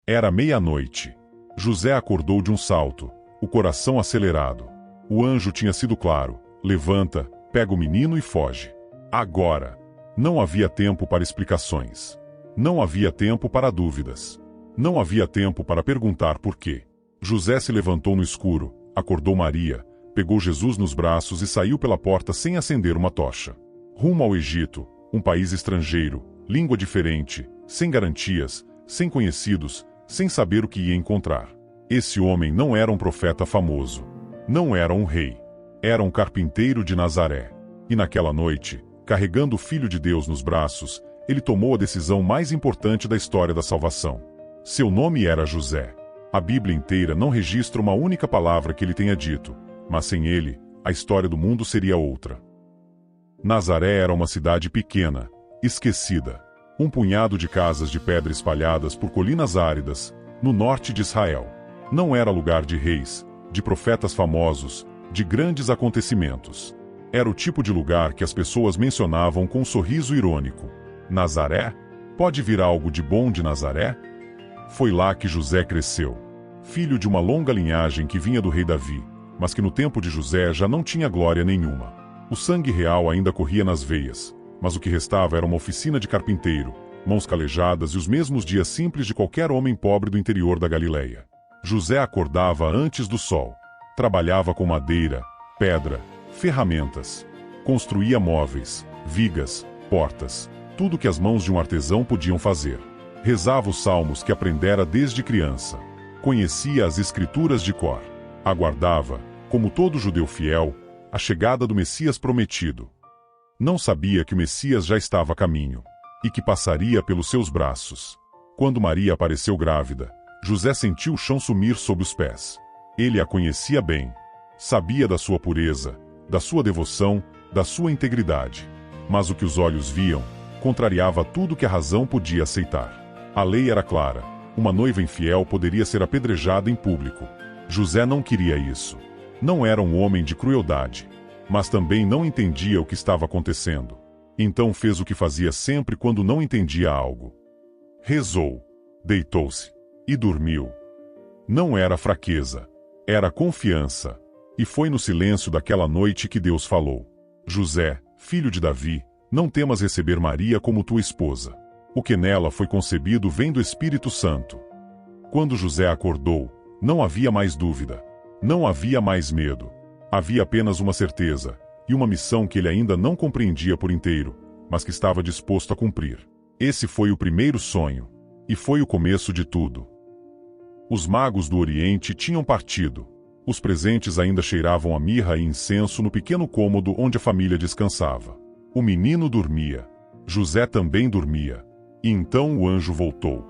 Era meia-noite. José acordou de um salto, o coração acelerado. O anjo tinha sido claro: levanta, pega o menino e foge. Agora. Não havia tempo para explicações. Não havia tempo para dúvidas. Não havia tempo para perguntar por quê. José se levantou no escuro, acordou Maria, pegou Jesus nos braços e saiu pela porta sem acender uma tocha. Rumo ao Egito, um país estrangeiro, língua diferente, sem garantias, sem conhecidos, sem saber o que ia encontrar. Esse homem não era um profeta famoso. Não era um rei. Era um carpinteiro de Nazaré. E naquela noite, carregando o Filho de Deus nos braços, ele tomou a decisão mais importante da história da salvação. Seu nome era José. A Bíblia inteira não registra uma única palavra que ele tenha dito, mas sem ele, a história do mundo seria outra. Nazaré era uma cidade pequena, esquecida. Um punhado de casas de pedra espalhadas por colinas áridas, no norte de Israel. Não era lugar de reis, de profetas famosos, de grandes acontecimentos. Era o tipo de lugar que as pessoas mencionavam com um sorriso irônico. Nazaré? Pode vir algo de bom de Nazaré? Foi lá que José cresceu. Filho de uma longa linhagem que vinha do rei Davi, mas que no tempo de José já não tinha glória nenhuma. O sangue real ainda corria nas veias, mas o que restava era uma oficina de carpinteiro, mãos calejadas e os mesmos dias simples de qualquer homem pobre do interior da Galileia. José acordava antes do sol. Trabalhava com madeira, pedra, ferramentas. Construía móveis, vigas, portas, tudo que as mãos de um artesão podiam fazer. Rezava os salmos que aprendera desde criança. Conhecia as escrituras de cor. Aguardava, como todo judeu fiel, a chegada do Messias prometido. Não sabia que o Messias já estava a caminho, e que passaria pelos seus braços. Quando Maria apareceu grávida, José sentiu o chão sumir sob os pés. Ele a conhecia bem. Sabia da sua pureza, da sua devoção, da sua integridade. Mas o que os olhos viam, contrariava tudo que a razão podia aceitar. A lei era clara. Uma noiva infiel poderia ser apedrejada em público. José não queria isso. Não era um homem de crueldade. Mas também não entendia o que estava acontecendo. Então fez o que fazia sempre quando não entendia algo. Rezou, deitou-se e dormiu. Não era fraqueza. Era confiança. E foi no silêncio daquela noite que Deus falou: José, filho de Davi, não temas receber Maria como tua esposa. O que nela foi concebido vem do Espírito Santo. Quando José acordou, não havia mais dúvida. Não havia mais medo. Havia apenas uma certeza, e uma missão que ele ainda não compreendia por inteiro, mas que estava disposto a cumprir. Esse foi o primeiro sonho. E foi o começo de tudo. Os magos do Oriente tinham partido. Os presentes ainda cheiravam a mirra e incenso no pequeno cômodo onde a família descansava. O menino dormia. José também dormia. E então o anjo voltou.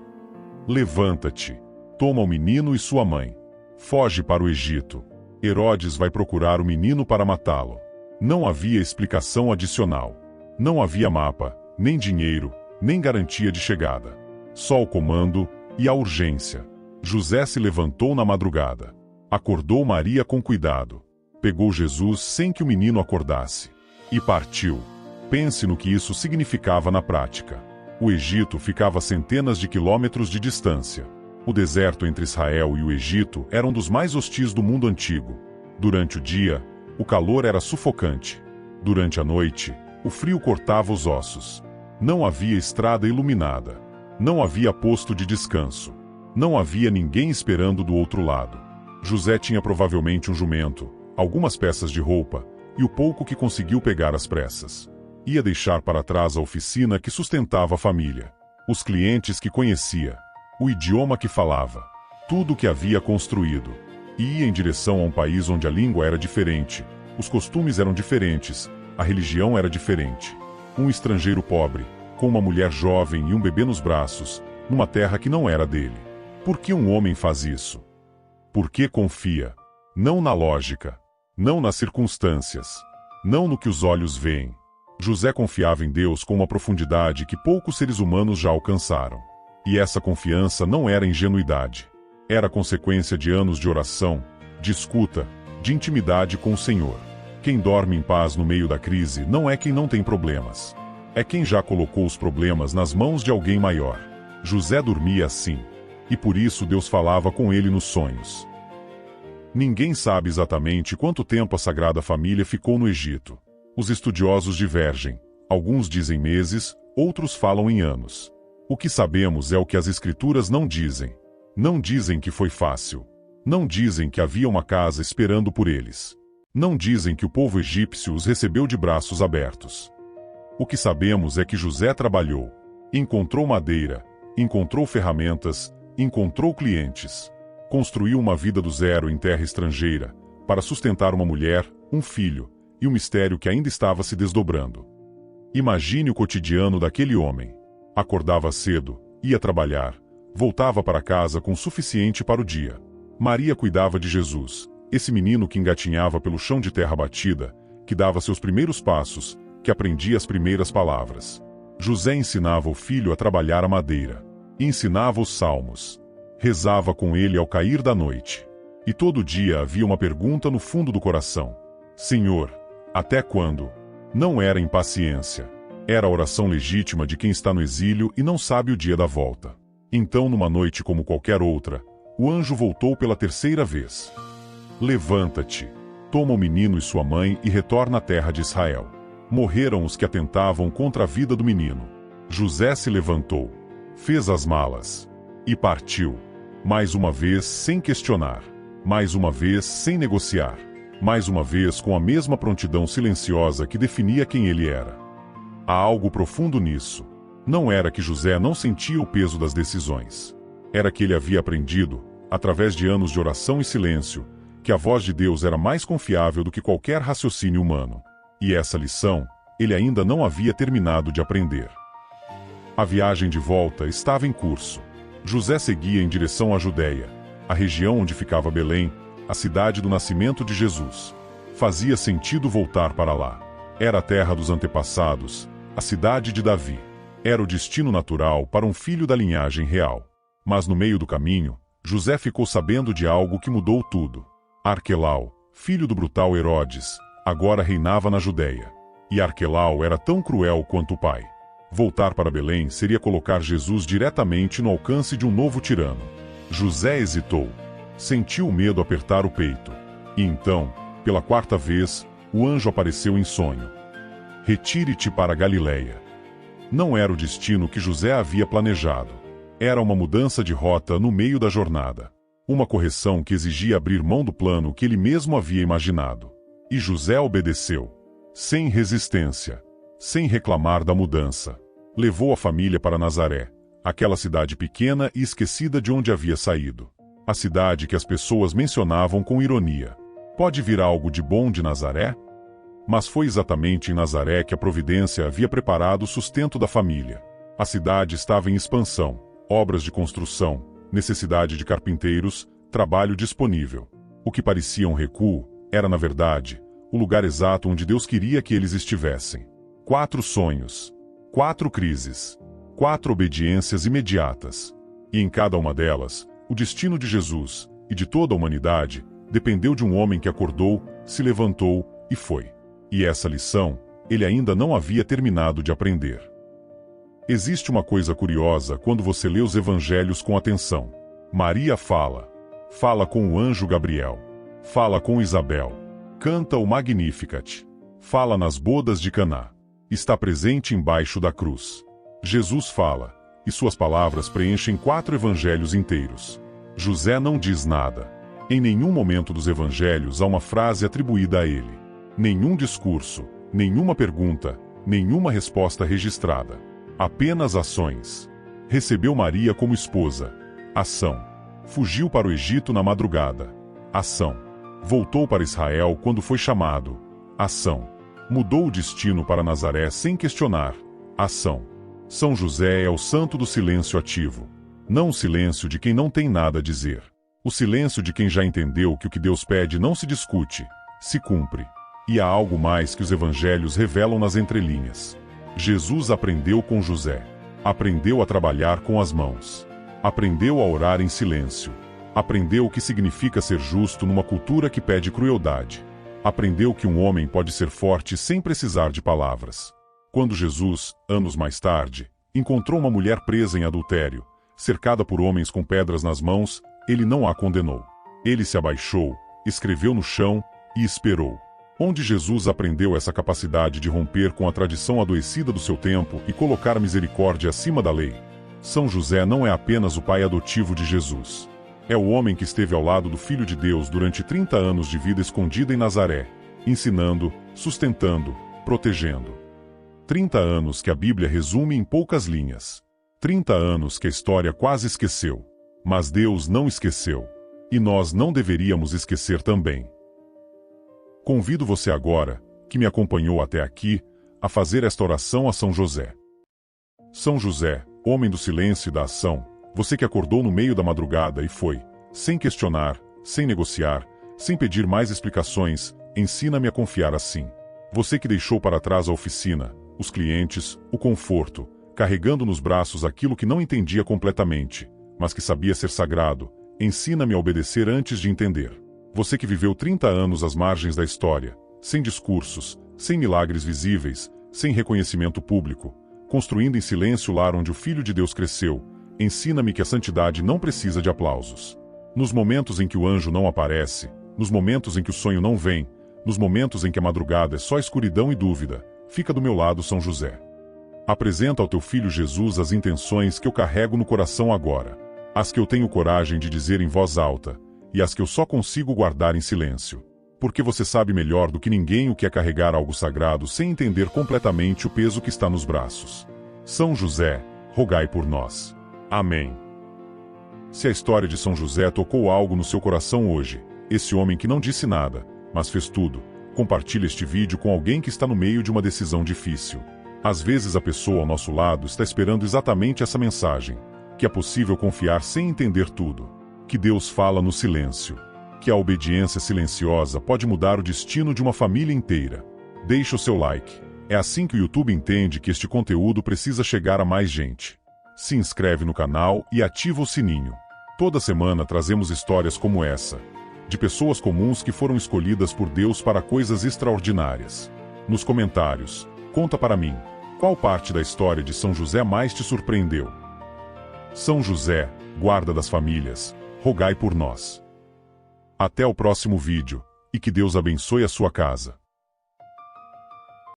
Levanta-te. Toma o menino e sua mãe. Foge para o Egito. Herodes vai procurar o menino para matá-lo. Não havia explicação adicional. Não havia mapa, nem dinheiro, nem garantia de chegada. Só o comando e a urgência. José se levantou na madrugada. Acordou Maria com cuidado. Pegou Jesus sem que o menino acordasse. E partiu. Pense no que isso significava na prática. O Egito ficava a centenas de quilômetros de distância. O deserto entre Israel e o Egito era um dos mais hostis do mundo antigo. Durante o dia, o calor era sufocante. Durante a noite, o frio cortava os ossos. Não havia estrada iluminada. Não havia posto de descanso. Não havia ninguém esperando do outro lado. José tinha provavelmente um jumento, algumas peças de roupa, e o pouco que conseguiu pegar às pressas. Ia deixar para trás a oficina que sustentava a família, os clientes que conhecia, o idioma que falava, tudo o que havia construído. E ia em direção a um país onde a língua era diferente, os costumes eram diferentes, a religião era diferente. Um estrangeiro pobre, com uma mulher jovem e um bebê nos braços, numa terra que não era dele. Por que um homem faz isso? Porque confia, não na lógica, não nas circunstâncias, não no que os olhos veem. José confiava em Deus com uma profundidade que poucos seres humanos já alcançaram. E essa confiança não era ingenuidade. Era consequência de anos de oração, de escuta, de intimidade com o Senhor. Quem dorme em paz no meio da crise não é quem não tem problemas. É quem já colocou os problemas nas mãos de alguém maior. José dormia assim. e por isso Deus falava com ele nos sonhos. Ninguém sabe exatamente quanto tempo a Sagrada Família ficou no Egito. Os estudiosos divergem. Alguns dizem meses, outros falam em anos. O que sabemos é o que as Escrituras não dizem. Não dizem que foi fácil. Não dizem que havia uma casa esperando por eles. Não dizem que o povo egípcio os recebeu de braços abertos. O que sabemos é que José trabalhou. Encontrou madeira, encontrou ferramentas, encontrou clientes. Construiu uma vida do zero em terra estrangeira, para sustentar uma mulher, um filho, e um mistério que ainda estava se desdobrando. Imagine o cotidiano daquele homem. Acordava cedo, ia trabalhar, voltava para casa com o suficiente para o dia. Maria cuidava de Jesus, esse menino que engatinhava pelo chão de terra batida, que dava seus primeiros passos, que aprendia as primeiras palavras. José ensinava o filho a trabalhar a madeira. Ensinava os salmos. Rezava com ele ao cair da noite. E todo dia havia uma pergunta no fundo do coração. Senhor, até quando? Não era impaciência. Era a oração legítima de quem está no exílio e não sabe o dia da volta. Então, numa noite como qualquer outra, o anjo voltou pela terceira vez. Levanta-te, toma o menino e sua mãe e retorna à terra de Israel. Morreram os que atentavam contra a vida do menino. José se levantou, fez as malas e partiu. Mais uma vez sem questionar. Mais uma vez sem negociar. Mais uma vez com a mesma prontidão silenciosa que definia quem ele era. Há algo profundo nisso. Não era que José não sentia o peso das decisões. Era que ele havia aprendido, através de anos de oração e silêncio, que a voz de Deus era mais confiável do que qualquer raciocínio humano. E essa lição, ele ainda não havia terminado de aprender. A viagem de volta estava em curso. José seguia em direção à Judéia, a região onde ficava Belém, a cidade do nascimento de Jesus. Fazia sentido voltar para lá. Era a terra dos antepassados, a cidade de Davi. Era o destino natural para um filho da linhagem real. Mas no meio do caminho, José ficou sabendo de algo que mudou tudo. Arquelau, filho do brutal Herodes, agora reinava na Judéia. E Arquelau era tão cruel quanto o pai. Voltar para Belém seria colocar Jesus diretamente no alcance de um novo tirano. José hesitou. Sentiu o medo apertar o peito. E então, pela quarta vez, o anjo apareceu em sonho. Retire-te para a Galiléia. Não era o destino que José havia planejado. Era uma mudança de rota no meio da jornada. Uma correção que exigia abrir mão do plano que ele mesmo havia imaginado. E José obedeceu. Sem resistência. Sem reclamar da mudança. Levou a família para Nazaré, aquela cidade pequena e esquecida de onde havia saído. A cidade que as pessoas mencionavam com ironia. Pode vir algo de bom de Nazaré? Mas foi exatamente em Nazaré que a providência havia preparado o sustento da família. A cidade estava em expansão, obras de construção, necessidade de carpinteiros, trabalho disponível. O que parecia um recuo, era na verdade, o lugar exato onde Deus queria que eles estivessem. 4 sonhos. 4 crises. 4 obediências imediatas. E em cada uma delas, o destino de Jesus, e de toda a humanidade, dependeu de um homem que acordou, se levantou e foi. E essa lição, ele ainda não havia terminado de aprender. Existe uma coisa curiosa quando você lê os evangelhos com atenção. Maria fala. Fala com o anjo Gabriel. Fala com Isabel. Canta o Magnificat. Fala nas bodas de Caná. Está presente embaixo da cruz. Jesus fala, e suas palavras preenchem 4 evangelhos inteiros. José não diz nada. Em nenhum momento dos evangelhos há uma frase atribuída a ele. Nenhum discurso, nenhuma pergunta, nenhuma resposta registrada. Apenas ações. Recebeu Maria como esposa. Ação. Fugiu para o Egito na madrugada. Ação. Voltou para Israel quando foi chamado. Ação. Mudou o destino para Nazaré sem questionar. Ação. São José é o santo do silêncio ativo. Não o silêncio de quem não tem nada a dizer. O silêncio de quem já entendeu que o que Deus pede não se discute, se cumpre. E há algo mais que os evangelhos revelam nas entrelinhas. Jesus aprendeu com José. Aprendeu a trabalhar com as mãos. Aprendeu a orar em silêncio. Aprendeu o que significa ser justo numa cultura que pede crueldade. Aprendeu que um homem pode ser forte sem precisar de palavras. Quando Jesus, anos mais tarde, encontrou uma mulher presa em adultério, cercada por homens com pedras nas mãos, ele não a condenou. Ele se abaixou, escreveu no chão e esperou. Onde Jesus aprendeu essa capacidade de romper com a tradição adoecida do seu tempo e colocar a misericórdia acima da lei? São José não é apenas o pai adotivo de Jesus. É o homem que esteve ao lado do Filho de Deus durante 30 anos de vida escondida em Nazaré, ensinando, sustentando, protegendo. 30 anos que a Bíblia resume em poucas linhas. 30 anos que a história quase esqueceu. Mas Deus não esqueceu. E nós não deveríamos esquecer também. Convido você agora, que me acompanhou até aqui, a fazer esta oração a São José. São José, homem do silêncio e da ação, você que acordou no meio da madrugada e foi, sem questionar, sem negociar, sem pedir mais explicações, ensina-me a confiar assim. Você que deixou para trás a oficina, os clientes, o conforto, carregando nos braços aquilo que não entendia completamente, mas que sabia ser sagrado, ensina-me a obedecer antes de entender. Você que viveu 30 anos às margens da história, sem discursos, sem milagres visíveis, sem reconhecimento público, construindo em silêncio o lar onde o Filho de Deus cresceu, ensina-me que a santidade não precisa de aplausos. Nos momentos em que o anjo não aparece, nos momentos em que o sonho não vem, nos momentos em que a madrugada é só escuridão e dúvida, fica do meu lado São José. Apresenta ao teu filho Jesus as intenções que eu carrego no coração agora, as que eu tenho coragem de dizer em voz alta, e as que eu só consigo guardar em silêncio. Porque você sabe melhor do que ninguém o que é carregar algo sagrado sem entender completamente o peso que está nos braços. São José, rogai por nós. Amém. Se a história de São José tocou algo no seu coração hoje, esse homem que não disse nada, mas fez tudo, compartilhe este vídeo com alguém que está no meio de uma decisão difícil. Às vezes a pessoa ao nosso lado está esperando exatamente essa mensagem, que é possível confiar sem entender tudo, que Deus fala no silêncio, que a obediência silenciosa pode mudar o destino de uma família inteira. Deixe o seu like, é assim que o YouTube entende que este conteúdo precisa chegar a mais gente. Se inscreve no canal e ativa o sininho. Toda semana trazemos histórias como essa, de pessoas comuns que foram escolhidas por Deus para coisas extraordinárias. Nos comentários, conta para mim, qual parte da história de São José mais te surpreendeu? São José, guarda das famílias, rogai por nós. Até o próximo vídeo, e que Deus abençoe a sua casa.